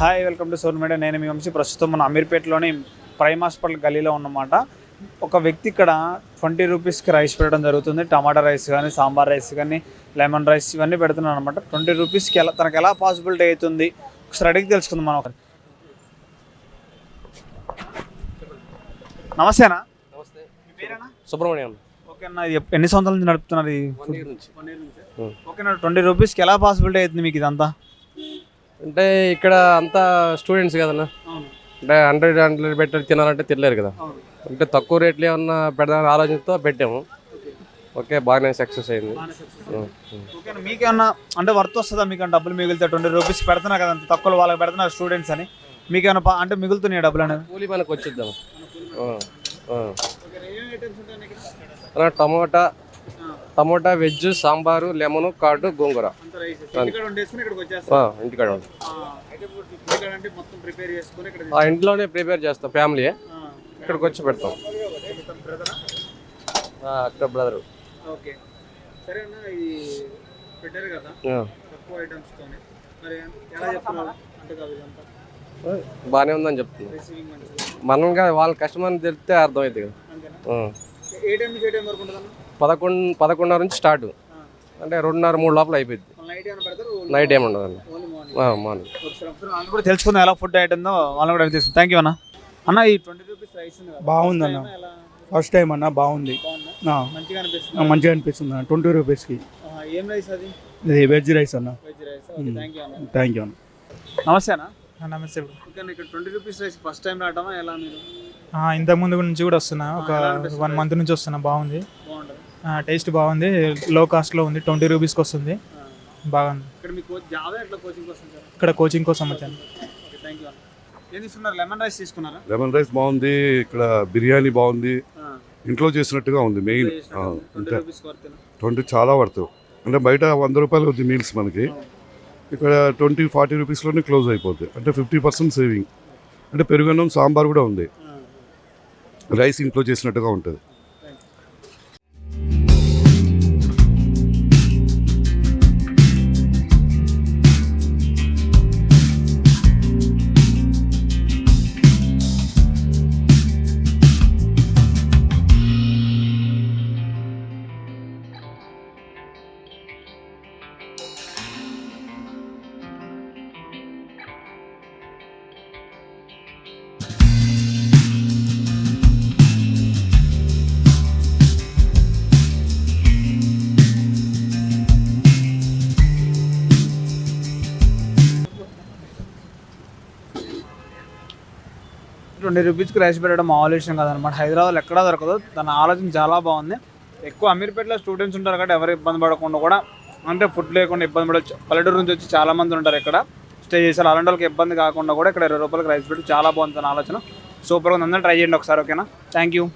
Hi welcome to Sone media. నేను మీ వంశీ. ప్రస్తుతం మన అమీర్పేటలోని ప్రైమ్ హాస్పిటల్ గల్లీలో ఉన్నమాట. ఒక వ్యక్తి ఇక్కడ 20 రూపీస్కి రైస్ పెట్టడం జరుగుతుంది. టమాటా రైస్ కానీ, సాంబార్ రైస్ కానీ, లెమన్ రైస్ ఇవన్నీ పెడుతున్నాను అనమాట. 20 రూపీస్కి తనకు ఎలా పాసిబిలిటీ అవుతుంది ఒకసారి అడిగి తెలుసుకుందాం మనం. ఒకటి నమస్తేనా? నమస్తే. మీ పేరేనా? సుబ్రహ్మణ్యం. ఓకే అన్న, ఎన్ని సంవత్సరాల నుంచి నడుపుతున్నారు? ఓకేనా, 20 రూపీస్కి ఎలా పాసిబిలిటీ అవుతుంది మీకు ఇదంతా? అంటే ఇక్కడ అంతా స్టూడెంట్స్ కదన్నా, అంటే 100 పెట్టి తినాలంటే తినలేరు కదా. అంటే తక్కువ రేట్లు ఏమన్నా పెడదామని ఆలోచనతో పెట్టాము. ఓకే, బాగానే సక్సెస్ అయింది. ఓకేనా, మీకేమన్నా అంటే వర్త్ వస్తుందా? మీకు డబ్బులు మిగిలితే 20 రూపీస్ పెడుతున్నారు కదా, తక్కువ వాళ్ళకి పెడుతున్నారు స్టూడెంట్స్ అని, మీకేమన్నా అంటే మిగులుతున్నాయి డబ్బులు అనేవి? కూలీ మనకు వచ్చిద్దాం. Tomato, veg, sambar, lemon, curd, గోంగూర ఇంటికాడ ఇంట్లోనే ప్రిపేర్ చేస్తాం. ఫ్యామిలీ ఇక్కడికి వచ్చి పెడతాం. అక్కడ బ్రదరు. బాగానే ఉందని చెప్తున్నా. మనంగా వాళ్ళ కస్టమర్ని తెలిస్తే అర్థమవుతుంది కదా. 11:30 నుంచి స్టార్ట్, అంటే 2:30-3 లోపల అయిపోయింది. నైట్ ఏమి ఉండదు మార్నింగ్ కూడా తెలుసుకుందాం ఎలా ఫుడ్ ఐటమ్దో వాళ్ళని కూడా తెలుసు. థ్యాంక్ యూ అన్న. అన్న, ఈ 20 రూపీస్ రైస్ బాగుంది అన్న, ఫస్ట్ టైం అన్న, బాగుంది, మంచిగా అనిపిస్తుంది అన్న. 20 రూపీస్కి. ఏం రైస్ అది? ఇది వెజ్ రైస్ అన్న. థ్యాంక్ యూ అన్న. నమస్తే అన్న. నమస్తే. ఇక్కడ 20 రూపీస్ రైస్ ఫస్ట్ టైం రావటమా ఎలా మీరు? ఇంతకు ముందు నుంచి కూడా వస్తున్నా, ఒక 1 మంత్ నుంచి వస్తున్నా. బాగుంది, టేస్ట్ బాగుంది, లో కాస్ట్లో ఉంది. 20 రూపీస్కి వస్తుంది, బాగుంది. ఇక్కడ కోచింగ్ కోసం వచ్చాను. లెమన్ రైస్ తీసుకున్నారా? లెమన్ రైస్ బాగుంది, ఇక్కడ బిర్యానీ బాగుంది, ఇంట్లో చేసినట్టుగా ఉంది. మెయిన్ 20 చాలా పడుతుంది. అంటే బయట 100 రూపాయలు ఉంది మీల్స్, మనకి ఇక్కడ 20-40 రూపీస్లోనే క్లోజ్ అయిపోద్ది. అంటే 50% సేవింగ్. అంటే పెరుగన్నం, సాంబార్ కూడా ఉంది, రైస్ ఇంట్లో చేసినట్టుగా ఉంటుంది. ₹20 రైస్ పెట్టడం మామూలు విషయం కాదనమాట. హైదరాబాద్లో ఎక్కడా దొరకదు. తన ఆలోచన చాలా బాగుంది. ఎక్కువ అమీర్పేటలో స్టూడెంట్స్ ఉంటారు కాబట్టి ఎవరు ఇబ్బంది పడకుండా కూడా, అంటే ఫుడ్ లేకుండా ఇబ్బంది పడవచ్చు. పల్లెటూరు నుంచి వచ్చి చాలామంది ఉంటారు ఇక్కడ స్టే చేశారు. అలాంటి వాళ్ళకి ఇబ్బంది కాకుండా కూడా ఇక్కడ ₹20 రైస్ పెట్టి చాలా బాగుంది తన ఆలోచన. సూపర్గా ఉంది. అందరూ ట్రై చేయండి ఒకసారి. ఓకేనా, థ్యాంక్ యూ.